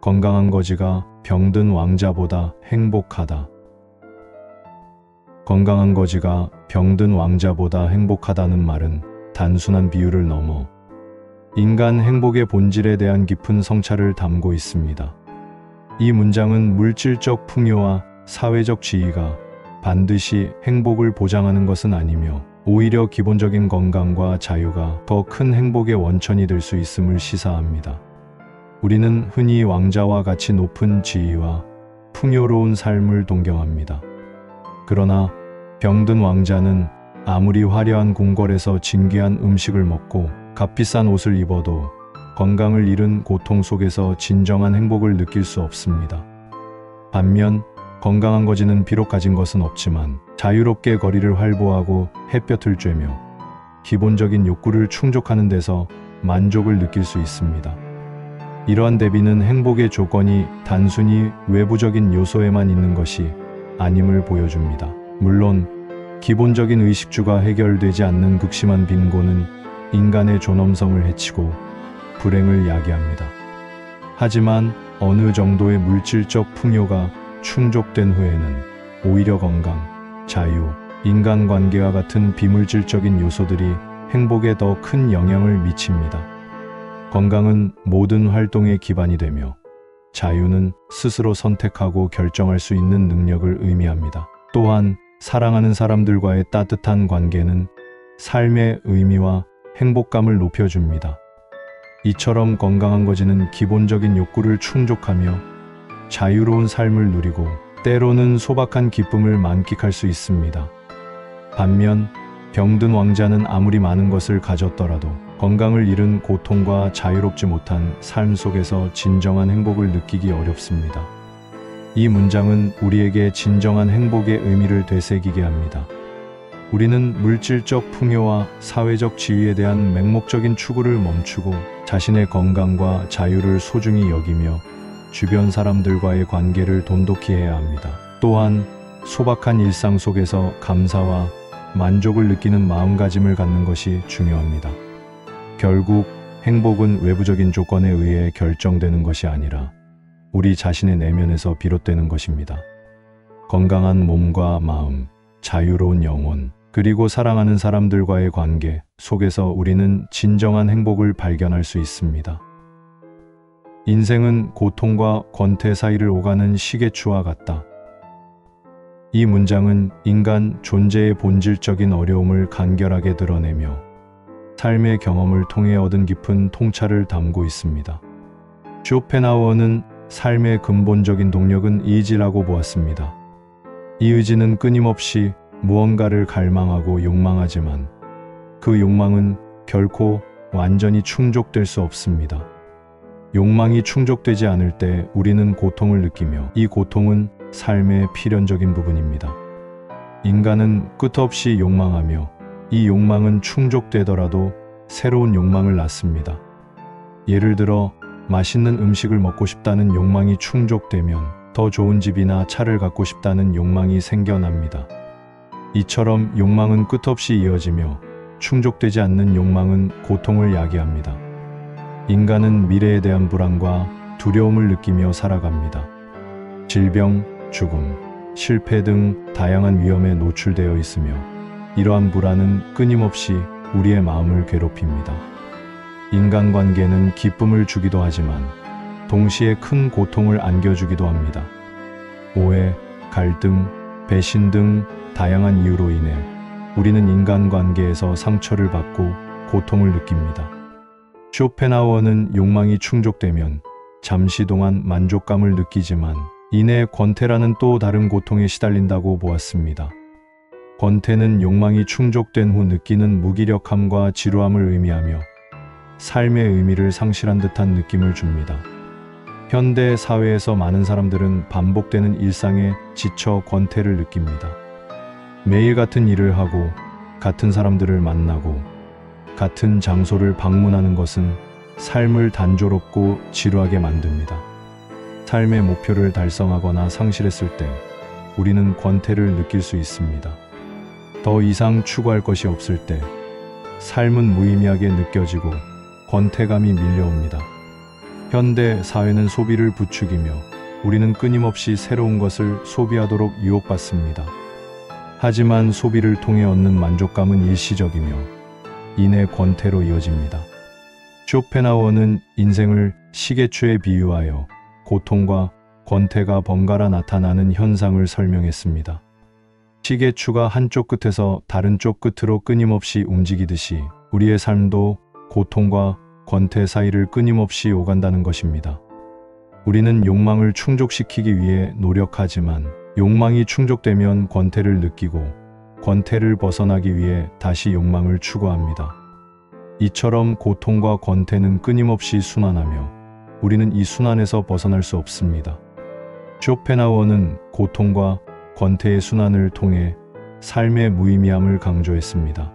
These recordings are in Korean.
건강한 거지가 병든 왕자보다 행복하다. 건강한 거지가 병든 왕자보다 행복하다는 말은 단순한 비유를 넘어 인간 행복의 본질에 대한 깊은 성찰을 담고 있습니다. 이 문장은 물질적 풍요와 사회적 지위가 반드시 행복을 보장하는 것은 아니며 오히려 기본적인 건강과 자유가 더 큰 행복의 원천이 될 수 있음을 시사합니다. 우리는 흔히 왕자와 같이 높은 지위와 풍요로운 삶을 동경합니다. 그러나 병든 왕자는 아무리 화려한 궁궐에서 진귀한 음식을 먹고 값비싼 옷을 입어도 건강을 잃은 고통 속에서 진정한 행복을 느낄 수 없습니다. 반면 건강한 거지는 비록 가진 것은 없지만 자유롭게 거리를 활보하고 햇볕을 쬐며 기본적인 욕구를 충족하는 데서 만족을 느낄 수 있습니다. 이러한 대비는 행복의 조건이 단순히 외부적인 요소에만 있는 것이 아님을 보여줍니다. 물론 기본적인 의식주가 해결되지 않는 극심한 빈곤은 인간의 존엄성을 해치고 불행을 야기합니다. 하지만 어느 정도의 물질적 풍요가 충족된 후에는 오히려 건강, 자유, 인간관계와 같은 비물질적인 요소들이 행복에 더 큰 영향을 미칩니다. 건강은 모든 활동의 기반이 되며 자유는 스스로 선택하고 결정할 수 있는 능력을 의미합니다. 또한 사랑하는 사람들과의 따뜻한 관계는 삶의 의미와 행복감을 높여줍니다. 이처럼 건강한 거지는 기본적인 욕구를 충족하며 자유로운 삶을 누리고 때로는 소박한 기쁨을 만끽할 수 있습니다. 반면 병든 왕자는 아무리 많은 것을 가졌더라도 건강을 잃은 고통과 자유롭지 못한 삶 속에서 진정한 행복을 느끼기 어렵습니다. 이 문장은 우리에게 진정한 행복의 의미를 되새기게 합니다. 우리는 물질적 풍요와 사회적 지위에 대한 맹목적인 추구를 멈추고 자신의 건강과 자유를 소중히 여기며 주변 사람들과의 관계를 돈독히 해야 합니다. 또한 소박한 일상 속에서 감사와 만족을 느끼는 마음가짐을 갖는 것이 중요합니다. 결국 행복은 외부적인 조건에 의해 결정되는 것이 아니라 우리 자신의 내면에서 비롯되는 것입니다. 건강한 몸과 마음, 자유로운 영혼, 그리고 사랑하는 사람들과의 관계 속에서 우리는 진정한 행복을 발견할 수 있습니다. 인생은 고통과 권태 사이를 오가는 시계추와 같다. 이 문장은 인간 존재의 본질적인 어려움을 간결하게 드러내며 삶의 경험을 통해 얻은 깊은 통찰을 담고 있습니다. 쇼펜하우어는 삶의 근본적인 동력은 의지라고 보았습니다. 이 의지는 끊임없이 무언가를 갈망하고 욕망하지만 그 욕망은 결코 완전히 충족될 수 없습니다. 욕망이 충족되지 않을 때 우리는 고통을 느끼며 이 고통은 삶의 필연적인 부분입니다. 인간은 끝없이 욕망하며 이 욕망은 충족되더라도 새로운 욕망을 낳습니다. 예를 들어 맛있는 음식을 먹고 싶다는 욕망이 충족되면 더 좋은 집이나 차를 갖고 싶다는 욕망이 생겨납니다. 이처럼 욕망은 끝없이 이어지며 충족되지 않는 욕망은 고통을 야기합니다. 인간은 미래에 대한 불안과 두려움을 느끼며 살아갑니다. 질병, 죽음, 실패 등 다양한 위험에 노출되어 있으며 이러한 불안은 끊임없이 우리의 마음을 괴롭힙니다. 인간관계는 기쁨을 주기도 하지만 동시에 큰 고통을 안겨주기도 합니다. 오해, 갈등, 배신 등 다양한 이유로 인해 우리는 인간관계에서 상처를 받고 고통을 느낍니다. 쇼펜하우어는 욕망이 충족되면 잠시 동안 만족감을 느끼지만 이내 권태라는 또 다른 고통에 시달린다고 보았습니다. 권태는 욕망이 충족된 후 느끼는 무기력함과 지루함을 의미하며 삶의 의미를 상실한 듯한 느낌을 줍니다. 현대 사회에서 많은 사람들은 반복되는 일상에 지쳐 권태를 느낍니다. 매일 같은 일을 하고 같은 사람들을 만나고 같은 장소를 방문하는 것은 삶을 단조롭고 지루하게 만듭니다. 삶의 목표를 달성하거나 상실했을 때 우리는 권태를 느낄 수 있습니다. 더 이상 추구할 것이 없을 때 삶은 무의미하게 느껴지고 권태감이 밀려옵니다. 현대 사회는 소비를 부추기며 우리는 끊임없이 새로운 것을 소비하도록 유혹받습니다. 하지만 소비를 통해 얻는 만족감은 일시적이며 인의 권태로 이어집니다. 쇼펜하우어는 인생을 시계추에 비유하여 고통과 권태가 번갈아 나타나는 현상을 설명했습니다. 시계추가 한쪽 끝에서 다른 쪽 끝으로 끊임없이 움직이듯이 우리의 삶도 고통과 권태 사이를 끊임없이 오간다는 것입니다. 우리는 욕망을 충족시키기 위해 노력하지만 욕망이 충족되면 권태를 느끼고 권태를 벗어나기 위해 다시 욕망을 추구합니다. 이처럼 고통과 권태는 끊임없이 순환하며 우리는 이 순환에서 벗어날 수 없습니다. 쇼펜하우어는 고통과 권태의 순환을 통해 삶의 무의미함을 강조했습니다.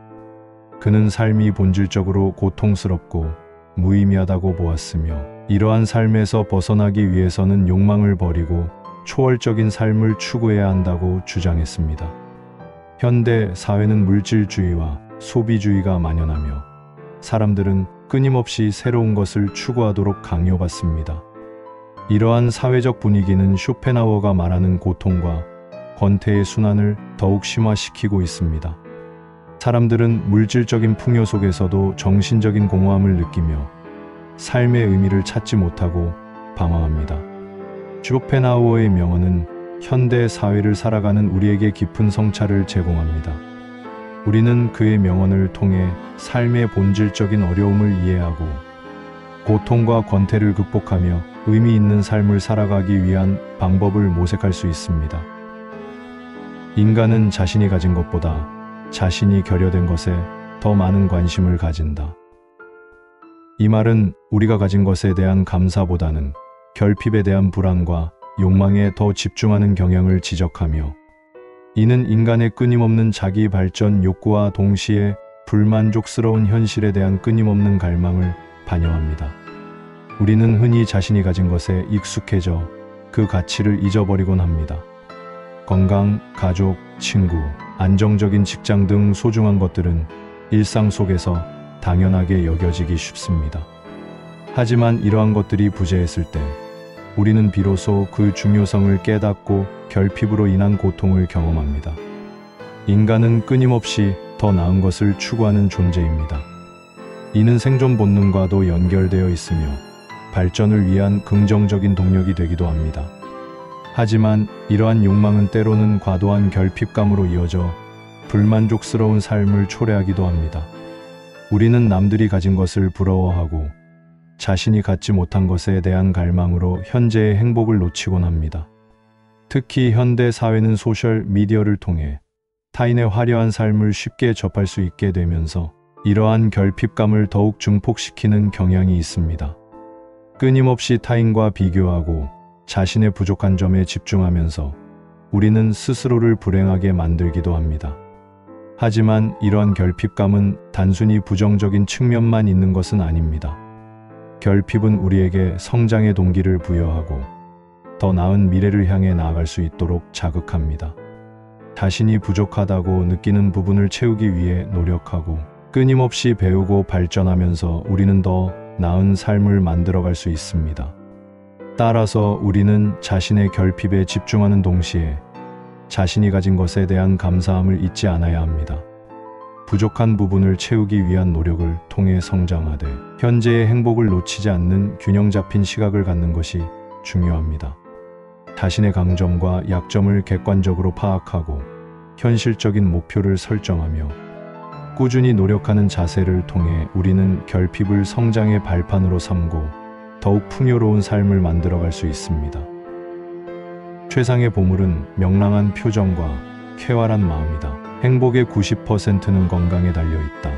그는 삶이 본질적으로 고통스럽고 무의미하다고 보았으며 이러한 삶에서 벗어나기 위해서는 욕망을 버리고 초월적인 삶을 추구해야 한다고 주장했습니다. 현대 사회는 물질주의와 소비주의가 만연하며 사람들은 끊임없이 새로운 것을 추구하도록 강요받습니다. 이러한 사회적 분위기는 쇼펜하우어가 말하는 고통과 권태의 순환을 더욱 심화시키고 있습니다. 사람들은 물질적인 풍요 속에서도 정신적인 공허함을 느끼며 삶의 의미를 찾지 못하고 방황합니다. 쇼펜하우어의 명언은 현대 사회를 살아가는 우리에게 깊은 성찰을 제공합니다. 우리는 그의 명언을 통해 삶의 본질적인 어려움을 이해하고 고통과 권태를 극복하며 의미 있는 삶을 살아가기 위한 방법을 모색할 수 있습니다. 인간은 자신이 가진 것보다 자신이 결여된 것에 더 많은 관심을 가진다. 이 말은 우리가 가진 것에 대한 감사보다는 결핍에 대한 불안과 욕망에 더 집중하는 경향을 지적하며 이는 인간의 끊임없는 자기 발전 욕구와 동시에 불만족스러운 현실에 대한 끊임없는 갈망을 반영합니다. 우리는 흔히 자신이 가진 것에 익숙해져 그 가치를 잊어버리곤 합니다. 건강, 가족, 친구, 안정적인 직장 등 소중한 것들은 일상 속에서 당연하게 여겨지기 쉽습니다. 하지만 이러한 것들이 부재했을 때 우리는 비로소 그 중요성을 깨닫고 결핍으로 인한 고통을 경험합니다. 인간은 끊임없이 더 나은 것을 추구하는 존재입니다. 이는 생존 본능과도 연결되어 있으며 발전을 위한 긍정적인 동력이 되기도 합니다. 하지만 이러한 욕망은 때로는 과도한 결핍감으로 이어져 불만족스러운 삶을 초래하기도 합니다. 우리는 남들이 가진 것을 부러워하고 자신이 갖지 못한 것에 대한 갈망으로 현재의 행복을 놓치곤 합니다. 특히 현대 사회는 소셜 미디어를 통해 타인의 화려한 삶을 쉽게 접할 수 있게 되면서 이러한 결핍감을 더욱 증폭시키는 경향이 있습니다. 끊임없이 타인과 비교하고 자신의 부족한 점에 집중하면서 우리는 스스로를 불행하게 만들기도 합니다. 하지만 이러한 결핍감은 단순히 부정적인 측면만 있는 것은 아닙니다. 결핍은 우리에게 성장의 동기를 부여하고 더 나은 미래를 향해 나아갈 수 있도록 자극합니다. 자신이 부족하다고 느끼는 부분을 채우기 위해 노력하고 끊임없이 배우고 발전하면서 우리는 더 나은 삶을 만들어갈 수 있습니다. 따라서 우리는 자신의 결핍에 집중하는 동시에 자신이 가진 것에 대한 감사함을 잊지 않아야 합니다. 부족한 부분을 채우기 위한 노력을 통해 성장하되 현재의 행복을 놓치지 않는 균형 잡힌 시각을 갖는 것이 중요합니다. 자신의 강점과 약점을 객관적으로 파악하고 현실적인 목표를 설정하며 꾸준히 노력하는 자세를 통해 우리는 결핍을 성장의 발판으로 삼고 더욱 풍요로운 삶을 만들어갈 수 있습니다. 최상의 보물은 명랑한 표정과 쾌활한 마음이다. 행복의 90%는 건강에 달려있다.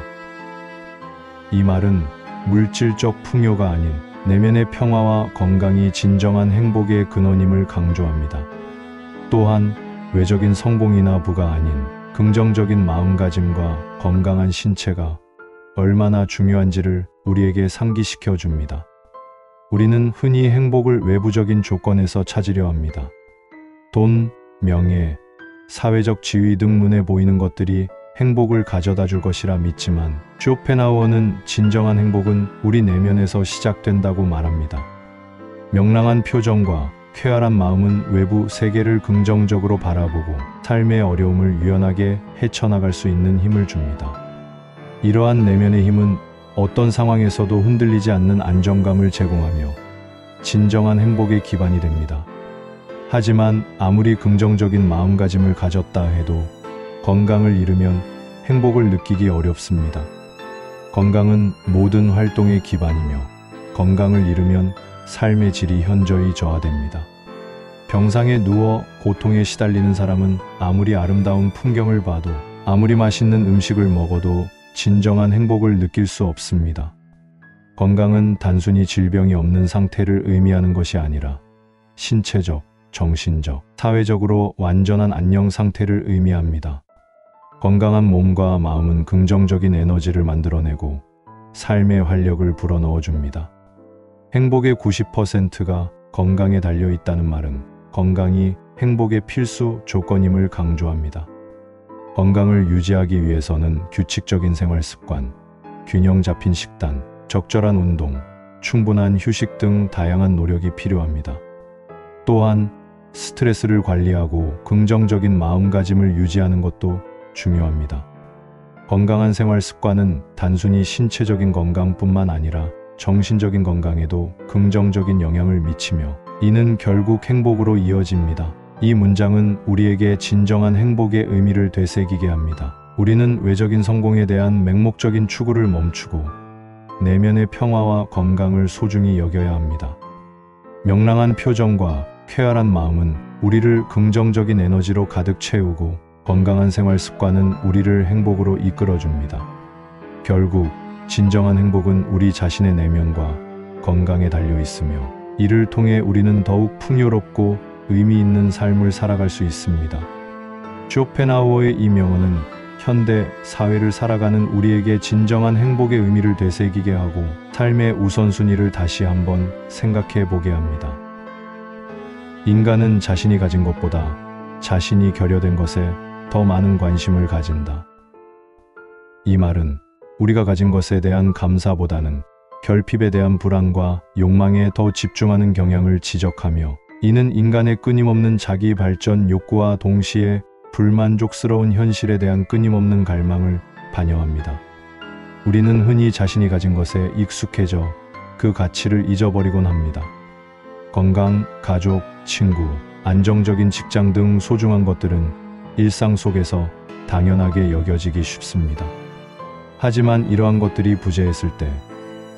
이 말은 물질적 풍요가 아닌 내면의 평화와 건강이 진정한 행복의 근원임을 강조합니다. 또한 외적인 성공이나 부가 아닌 긍정적인 마음가짐과 건강한 신체가 얼마나 중요한지를 우리에게 상기시켜 줍니다. 우리는 흔히 행복을 외부적인 조건에서 찾으려 합니다. 돈, 명예, 사회적 지위 등 눈에 보이는 것들이 행복을 가져다 줄 것이라 믿지만 쇼펜하우어는 진정한 행복은 우리 내면에서 시작된다고 말합니다. 명랑한 표정과 쾌활한 마음은 외부 세계를 긍정적으로 바라보고 삶의 어려움을 유연하게 헤쳐나갈 수 있는 힘을 줍니다. 이러한 내면의 힘은 어떤 상황에서도 흔들리지 않는 안정감을 제공하며 진정한 행복의 기반이 됩니다. 하지만 아무리 긍정적인 마음가짐을 가졌다 해도 건강을 잃으면 행복을 느끼기 어렵습니다. 건강은 모든 활동의 기반이며 건강을 잃으면 삶의 질이 현저히 저하됩니다. 병상에 누워 고통에 시달리는 사람은 아무리 아름다운 풍경을 봐도 아무리 맛있는 음식을 먹어도 진정한 행복을 느낄 수 없습니다. 건강은 단순히 질병이 없는 상태를 의미하는 것이 아니라 신체적, 정신적, 사회적으로 완전한 안녕 상태를 의미합니다. 건강한 몸과 마음은 긍정적인 에너지를 만들어내고 삶의 활력을 불어넣어 줍니다. 행복의 90%가 건강에 달려 있다는 말은 건강이 행복의 필수 조건임을 강조합니다. 건강을 유지하기 위해서는 규칙적인 생활 습관, 균형 잡힌 식단, 적절한 운동, 충분한 휴식 등 다양한 노력이 필요합니다. 또한 스트레스를 관리하고 긍정적인 마음가짐을 유지하는 것도 중요합니다. 건강한 생활 습관은 단순히 신체적인 건강뿐만 아니라 정신적인 건강에도 긍정적인 영향을 미치며 이는 결국 행복으로 이어집니다. 이 문장은 우리에게 진정한 행복의 의미를 되새기게 합니다. 우리는 외적인 성공에 대한 맹목적인 추구를 멈추고 내면의 평화와 건강을 소중히 여겨야 합니다. 명랑한 표정과 쾌활한 마음은 우리를 긍정적인 에너지로 가득 채우고 건강한 생활 습관은 우리를 행복으로 이끌어줍니다. 결국 진정한 행복은 우리 자신의 내면과 건강에 달려 있으며 이를 통해 우리는 더욱 풍요롭고 의미 있는 삶을 살아갈 수 있습니다. 쇼펜하우어의 이 명언은 현대 사회를 살아가는 우리에게 진정한 행복의 의미를 되새기게 하고 삶의 우선순위를 다시 한번 생각해 보게 합니다. 인간은 자신이 가진 것보다 자신이 결여된 것에 더 많은 관심을 가진다. 이 말은 우리가 가진 것에 대한 감사보다는 결핍에 대한 불안과 욕망에 더 집중하는 경향을 지적하며 이는 인간의 끊임없는 자기 발전 욕구와 동시에 불만족스러운 현실에 대한 끊임없는 갈망을 반영합니다. 우리는 흔히 자신이 가진 것에 익숙해져 그 가치를 잊어버리곤 합니다. 건강, 가족, 친구, 안정적인 직장 등 소중한 것들은 일상 속에서 당연하게 여겨지기 쉽습니다. 하지만 이러한 것들이 부재했을 때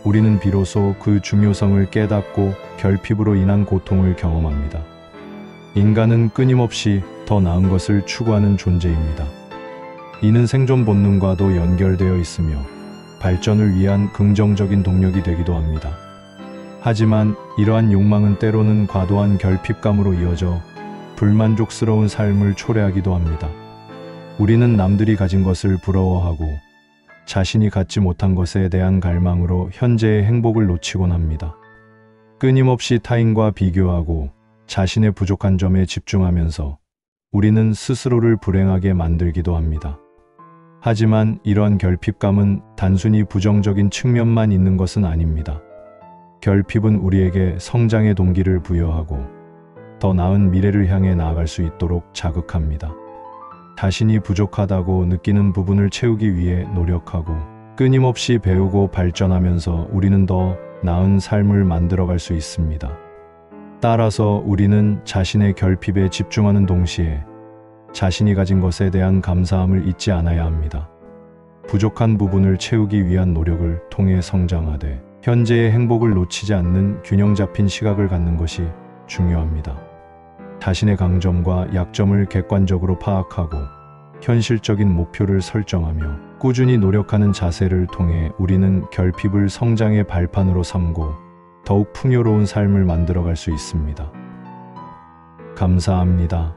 우리는 비로소 그 중요성을 깨닫고 결핍으로 인한 고통을 경험합니다. 인간은 끊임없이 더 나은 것을 추구하는 존재입니다. 이는 생존 본능과도 연결되어 있으며 발전을 위한 긍정적인 동력이 되기도 합니다. 하지만 이러한 욕망은 때로는 과도한 결핍감으로 이어져 불만족스러운 삶을 초래하기도 합니다. 우리는 남들이 가진 것을 부러워하고 자신이 갖지 못한 것에 대한 갈망으로 현재의 행복을 놓치곤 합니다. 끊임없이 타인과 비교하고 자신의 부족한 점에 집중하면서 우리는 스스로를 불행하게 만들기도 합니다. 하지만 이러한 결핍감은 단순히 부정적인 측면만 있는 것은 아닙니다. 결핍은 우리에게 성장의 동기를 부여하고 더 나은 미래를 향해 나아갈 수 있도록 자극합니다. 자신이 부족하다고 느끼는 부분을 채우기 위해 노력하고 끊임없이 배우고 발전하면서 우리는 더 나은 삶을 만들어갈 수 있습니다. 따라서 우리는 자신의 결핍에 집중하는 동시에 자신이 가진 것에 대한 감사함을 잊지 않아야 합니다. 부족한 부분을 채우기 위한 노력을 통해 성장하되 현재의 행복을 놓치지 않는 균형 잡힌 시각을 갖는 것이 중요합니다. 자신의 강점과 약점을 객관적으로 파악하고 현실적인 목표를 설정하며 꾸준히 노력하는 자세를 통해 우리는 결핍을 성장의 발판으로 삼고 더욱 풍요로운 삶을 만들어갈 수 있습니다. 감사합니다.